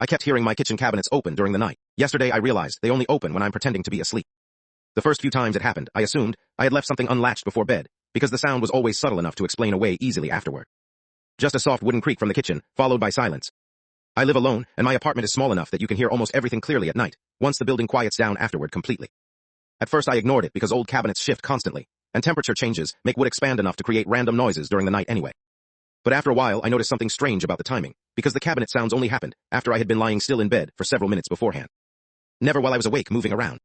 I kept hearing my kitchen cabinets open during the night. Yesterday I realized they only open when I'm pretending to be asleep. The first few times it happened, I assumed I had left something unlatched before bed, because the sound was always subtle enough to explain away easily afterward. Just a soft wooden creak from the kitchen, followed by silence. I live alone, and my apartment is small enough that you can hear almost everything clearly at night, once the building quiets down afterward completely. At first I ignored it because old cabinets shift constantly, and temperature changes make wood expand enough to create random noises during the night anyway. But after a while I noticed something strange about the timing, because the cabinet sounds only happened after I had been lying still in bed for several minutes beforehand. Never while I was awake moving around.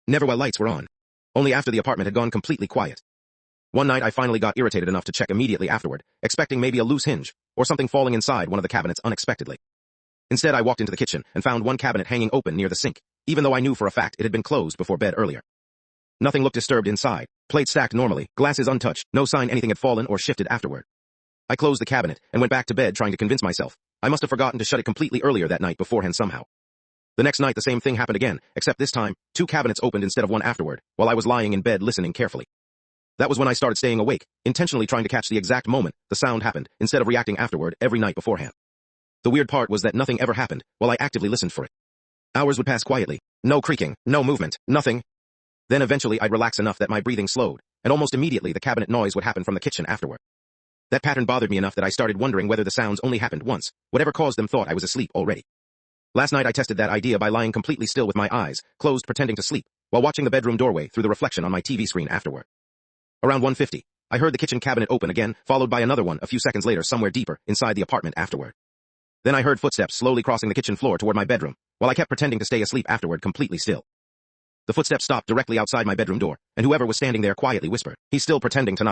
Never while lights were on. Only after the apartment had gone completely quiet. One night I finally got irritated enough to check immediately afterward, expecting maybe a loose hinge, or something falling inside one of the cabinets unexpectedly. Instead I walked into the kitchen and found one cabinet hanging open near the sink, even though I knew for a fact it had been closed before bed earlier. Nothing looked disturbed inside, plates stacked normally, glasses untouched, no sign anything had fallen or shifted afterward. I closed the cabinet and went back to bed trying to convince myself I must have forgotten to shut it completely earlier that night beforehand somehow. The next night the same thing happened again, except this time, 2 cabinets opened instead of one afterward, while I was lying in bed listening carefully. That was when I started staying awake, intentionally trying to catch the exact moment the sound happened, instead of reacting afterward every night beforehand. The weird part was that nothing ever happened while I actively listened for it. Hours would pass quietly, no creaking, no movement, nothing. Then eventually I'd relax enough that my breathing slowed, and almost immediately the cabinet noise would happen from the kitchen afterward. That pattern bothered me enough that I started wondering whether the sounds only happened once, whatever caused them thought I was asleep already. Last night I tested that idea by lying completely still with my eyes closed pretending to sleep, while watching the bedroom doorway through the reflection on my TV screen afterward. Around 1:50, I heard the kitchen cabinet open again, followed by another one a few seconds later somewhere deeper inside the apartment afterward. Then I heard footsteps slowly crossing the kitchen floor toward my bedroom, while I kept pretending to stay asleep afterward completely still. The footsteps stopped directly outside my bedroom door, and whoever was standing there quietly whispered, "He's still pretending tonight."